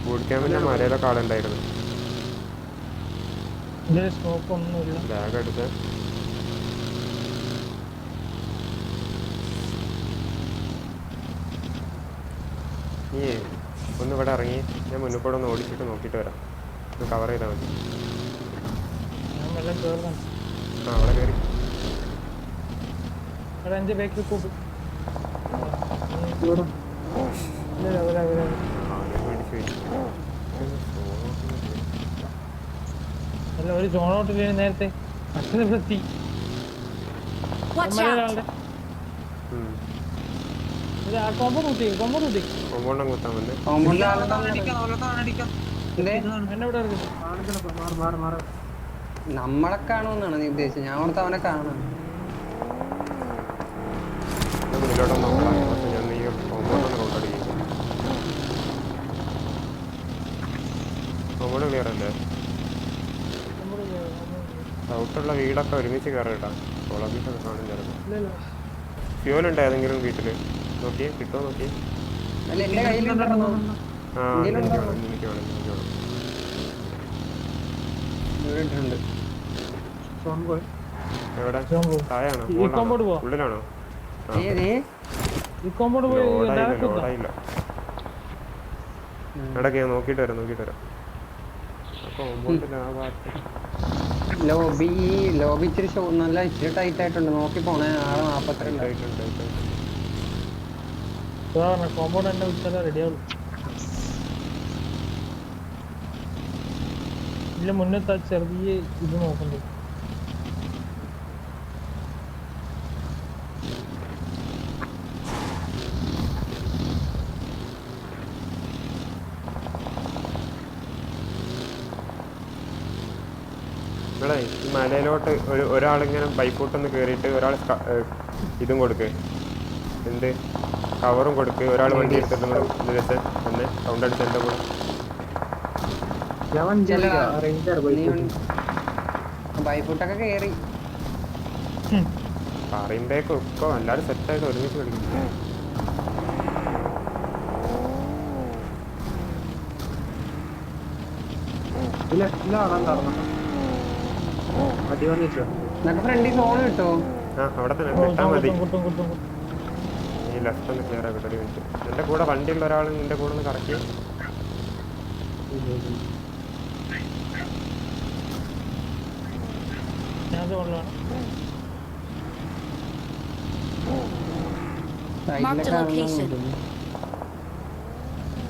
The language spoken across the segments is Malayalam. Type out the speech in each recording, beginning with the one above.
ബൂട്ട് ക്യാമ്പിന്റെ മലയിലൊക്കെ ആളുണ്ടായിരുന്നു. ബാഗ് എടുത്ത് നീ ഒന്ന് ഇവിടെ ഇറങ്ങി ഞാൻ മുന്നിൽ കൂടെ ഒന്ന് ഓടിച്ചിട്ട് നോക്കിയിട്ട് വരാം. ഒന്ന് കവർ ചെയ്താൽ മതി. ആ അവിടെ കയറി ഒരു സോണോട്ട് നേരത്തെ കൊമ്പോണ്ടം കുത്താൻ വന്നേ. നമ്മളെ കാണുമെന്നാണ് നീ ഉദ്ദേശിച്ചത്? ഞാൻ ഓർത്ത് അവനെ കാണാം. മുന്നിലോട്ടൊന്ന് നോക്കണം. പക്ഷെ ഞാൻ ഈ കൊമ്പോണ്ടൊന്ന് റോട്ടടിക്കും. കൊമ്പോണ്ട് ക്ലിയർ അല്ലേ? ഔട്ടുള്ള വീടൊക്കെ ഒരുമിച്ച് കയറി ഇടാം. കോളബീസൊക്കെ കാണും ചിലപ്പോൾ. ഫ്യൂലുണ്ടോ ഏതെങ്കിലും വീട്ടിൽ? നോക്കി കിട്ടുമോ നോക്കി. എന്റെ കയ്യിലുണ്ടായിരുന്നു. ആ എനിക്ക് വേണം എനിക്ക് വേണം. എവിടെ താഴെയാണോ ഉള്ളിലാണോ? ലോഡായില്ല. ഇടയ്ക്ക് ഞാൻ നോക്കിയിട്ട് വരാം. ലോബി ഇച്ചിരി നല്ല ഇച്ചിരി ടൈറ്റ് ആയിട്ടുണ്ട്. നോക്കി പോണേ. ആളെ 42 കോമ്പൗണ്ട് തന്നെ വിട്ടാലേ റെഡിയാവുള്ളൂ. ഇല്ല മുന്നത്തെ ചെറിയ ഇത് നോക്കണ്ടേ. ഇവിടെ ഈ മലയിലോട്ട് ഒരാളിങ്ങനെ ബൈക്കോട്ടൊന്ന് കയറിയിട്ട് ഒരാൾ ഇതും കൊടുക്ക്, എന്ത് കവറും കൊടുക്ക്. ഒരാൾ വണ്ടി എടുത്തിട്ട് ദിവസം തന്നെ സൗണ്ട് അടിച്ച് എൻ്റെ കൂടെ ബൈഫൂട്ടൊക്കെ കയറി പറയുമ്പോഴേക്കും ഒക്കെ എല്ലാവരും സെറ്റായിട്ട് ഒരുമിച്ച് കളിക്കും. ഫ്രണ്ടിൽ ഫോൺ കിട്ടോ? ആ അവിടെ തന്നെ കിട്ടാൻ മതി. ഈ ലെഫ്റ്റ് ഒന്ന് ക്ലിയർ ആക്കട്ടെ. ഒരു മിനിറ്റ്. എൻ്റെ കൂടെ വണ്ടിയുള്ള ഒരാൾ നിൻ്റെ കൂടെ ഒന്ന് കറക്കി.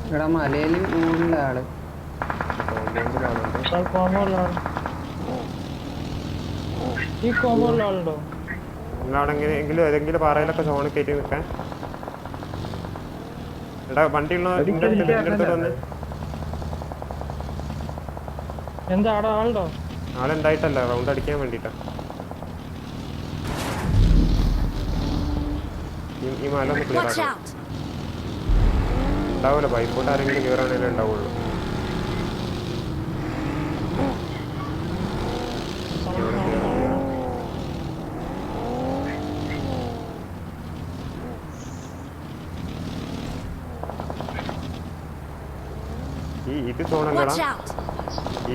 ഇവിടെ മലയില് മുകളിലെ ആള് നിങ്ങളവിടെങ്കിലും ഏതെങ്കിലും പാറയിലൊക്കെ സോണ് കയറ്റി നിൽക്കാൻ. എടാ വണ്ടിയുള്ള വന്ന് ആളുണ്ടായിട്ടല്ല, റൗണ്ട് അടിക്കാൻ വേണ്ടിട്ടാ. ഈ മല ഒന്ന് ക്ലിയർ ആക്കാം. ഉണ്ടാവൂല ബൈക്കോട്ട് ആരെങ്കിലും കയറാണെങ്കിലേ ഉണ്ടാവുള്ളൂ. ഇത് തോന്നല്ലടാ ഈ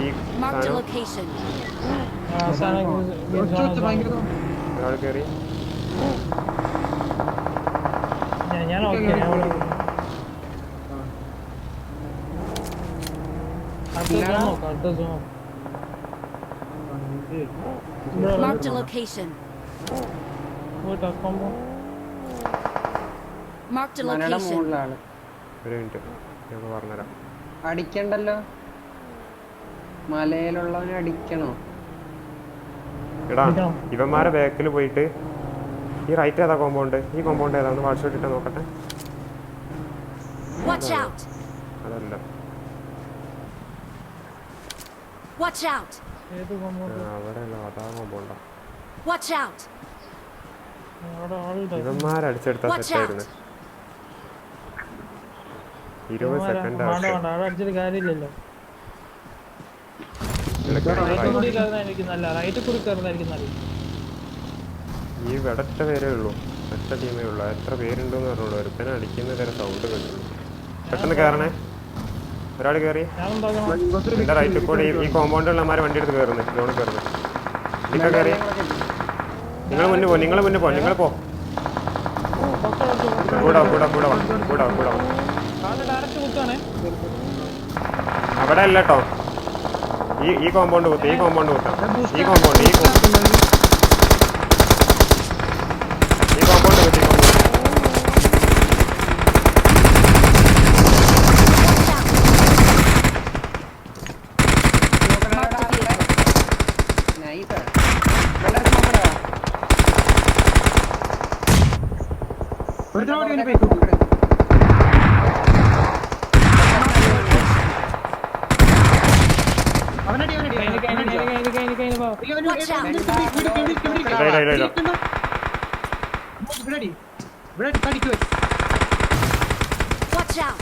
ഒരാൾ കയറി. ഒരു മിനിറ്റ് ഞാൻ പറഞ്ഞുതരാം. അടിക്കണ്ടല്ലോ, മലയിലുള്ളവനെ അടിക്കണോ? എടാ ഇവന്മാരെ ബാക്കിൽ പോയിട്ട് ഈ റൈറ്റ് ഏതാ കോമ്പൗണ്ട്, ഈ കോമ്പൗണ്ട് ഏതാ ഒന്ന് വാട്സ്ആപ്പ് ഇട്ട് നോക്കട്ടെ. അതല്ല അവിടെയല്ല, അതാ കോമ്പൗണ്ടാ. ഇവന്മാരടിച്ചെടുത്ത സെറ്റായിരുന്നു. 20 സെക്കൻഡ് കാര്യമില്ലല്ലോ. ഈ വെടറ്റ പേരേ ഉള്ളൂ, ഒറ്റ ടീമേ ഉള്ളൂ. എത്ര പേരുണ്ടെന്ന് പറഞ്ഞോളൂ. ഒരുത്തനെ അടിക്കുന്ന തരം സൗണ്ട് കേട്ടുള്ളൂ. പെട്ടെന്ന് കയറണേ. ഒരാൾ കയറി ഞാനെന്താക്കണം എൻ്റെ റൈറ്റിൽ കൂടെ ഈ കോമ്പൗണ്ടിലുള്ളമാർ വണ്ടി എടുത്ത് കയറുന്നു ജോണിൽ കയറുന്നു ഇതൊക്കെ കയറി നിങ്ങൾ മുന്നേ പോ നിങ്ങൾ പോ കൂടാ ഡയറക്റ്റ് കുത്താണേ അവിടെ അല്ല കേട്ടോ ഈ കോമ്പൗണ്ട് കുത്താം ഈ കോമ്പൗണ്ട് ഈ കോമ്പൗണ്ട് നൈസ് Watch out!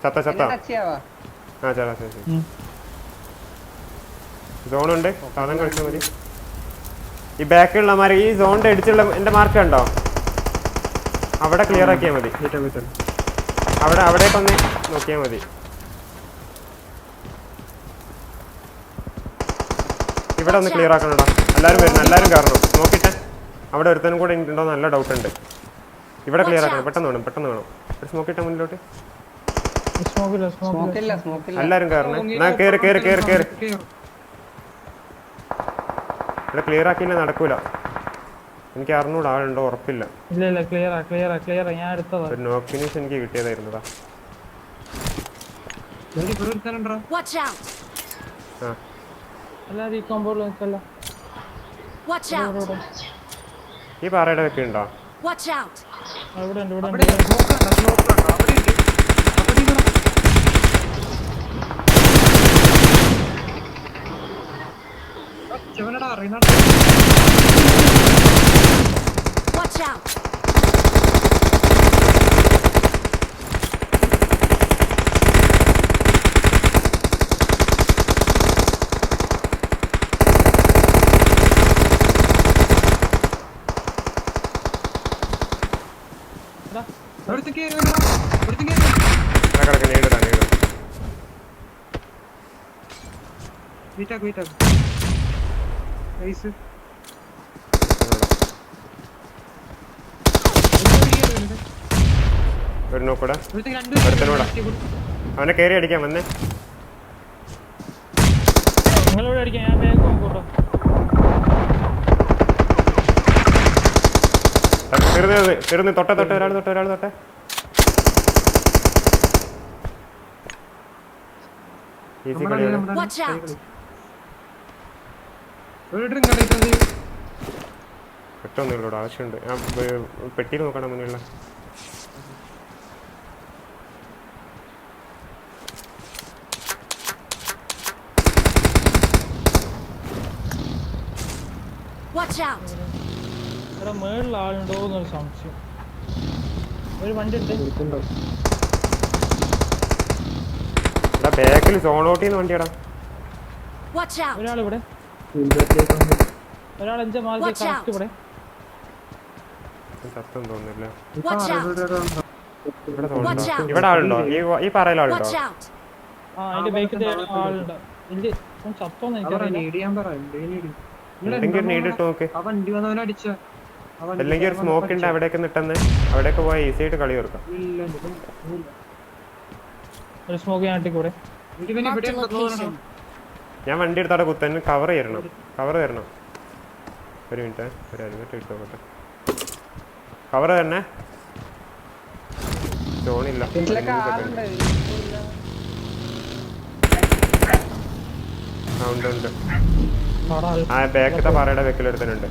ചത്ത ആ ചേട്ടാ ശരി സോണുണ്ട് സാധനം കളിച്ചാൽ മതി ഈ ബാക്കിലുള്ളമാർ ഈ സോണിന്റെ അടിച്ചുള്ള എൻ്റെ മാർക്ക് ഉണ്ടോ അവിടെ ക്ലിയർ ആക്കിയാൽ മതി അവിടേക്കൊന്ന് നോക്കിയാൽ മതി ഇവിടെ ഒന്ന് ക്ലിയർ ആക്കണോടാ എല്ലാവരും കയറണം നോക്കിട്ടെ അവിടെ ഒരുത്തനും കൂടെ ഉണ്ടോ നല്ല ഡൗട്ട് ഉണ്ട് ഇവിടെ ക്ലിയർ ആക്കണം പെട്ടെന്ന് വേണം ഒരു സ്മോക്കിട്ടെ മുന്നിലോട്ട് എല്ലാവരും കയറണേ എന്നാ കയറി ഇവിടെ ക്ലിയർ ആക്കിയില്ല നടക്കൂല എനിക്ക് അറിഞ്ഞൂടാ ആളുണ്ടോ ഉറപ്പില്ല ഇല്ല ക്ലിയർ ഞാൻ എടുത്തതാ ഒരു നോക്കിനീസ് എനിക്ക് കിട്ടിയതായിരുന്നതാ Watch out! ആ എല്ലാവരും ഈ കോമ്പൗണ്ടിൽ നിൽക്കല്ല Watch out! ഈ പാറയുടെ ഒക്കെ ഉണ്ടോ Watch out! ഇവിടെ ഉണ്ട് Watch out! കിടക്ക് നേരിടാ ഒരു നോക്കൂടാ ഒരുത്തനൂടാ അവനെ കയറി അടിക്കാൻ വന്നേ നിങ്ങളിവിടെ അടിക്കാം ഞാൻ ബാഗ് നോക്കൂട്ടോ തീർന്ന് തൊട്ടെ ഒരാൾ തൊട്ടെ ഈസി കളിയാണ് Watch out! പെട്ടൊന്നുമില്ലൂടെ ആവശ്യമുണ്ട് ഞാൻ പെട്ടിയിൽ നോക്കണം മുന്നിലുള്ള Watch out! ഇവിടെ മേളിൽ ആളുണ്ടോ എന്നൊരു സംശയം ഒരു വണ്ടി ഉണ്ട് ഇവിടെ ബാക്കിൽ സോണോട്ടിന്ന് വണ്ടിയടാ Watch out! ഒരാളിവിടെ ഒരാൾ എന്റെ മാർക്ക് Watch out. കറക്റ്റ് ഇവിടെ സത്യം തോന്നുന്നില്ല Watch out! ഇവിടെ Watch സോണുണ്ടോ out. ഇവിടെ ആളുണ്ടോ ഈ പാറയിൽ ആളുണ്ടോ Watch out! ആ അതിന്റെ ബേക്കിൽ ആളുണ്ട് ഇല്ല ചത്തോന്ന് എനിക്കറിയില്ല എന്തെങ്കിലും ഒരു നീഡിട്ട് നോക്ക് വണ്ടി വന്നവനെ അടിച്ച അല്ലെങ്കിൽ ഒരു സ്മോക്ക് ഉണ്ട് അവിടേക്ക് നിട്ടെന്ന് അവിടേക്ക് പോയാൽ ഈസി ആയിട്ട് കളി തീർക്കാം ഒരു സ്മോക്ക് ഞാൻ ഇട്ടിക്കൂടെ Marked a location. ഞാൻ വണ്ടി എടുത്താടെ കുത്തൻ കവർ തരണം ഒരു മിനിറ്റ് ഒരു ഹെൽമെറ്റ് ഇട്ട് നോക്കട്ടെ കവർ തന്നെ സോണില്ല ഉണ്ട് ആ ബാക്കത്തെ പാറയുടെ വെക്കിൽ ഒരുത്തനുണ്ട്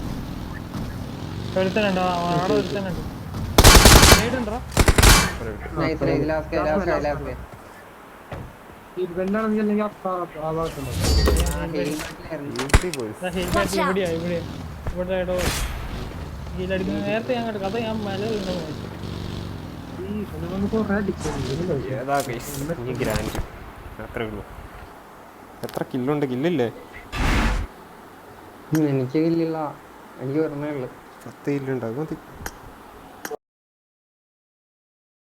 ഒരുത്തനുണ്ട് ആടെ ഒരുത്തനുണ്ട് നേടുണ്ടോ ഇവിടെയാ ഇവിടെ ഹീലടിക്കുന്ന നേരത്തെ ഞാൻ കണ്ടു കഥ ഞാൻ മല ഗ്രാൻഡ് അത്രേ ഉള്ളൂ എത്ര കില്ലുണ്ട് കില്ലില്ലേ എനിക്ക് ഇല്ലില്ല എനിക്ക് പറഞ്ഞേ ഉള്ളു 10 കില്ലുണ്ട് അത് മതി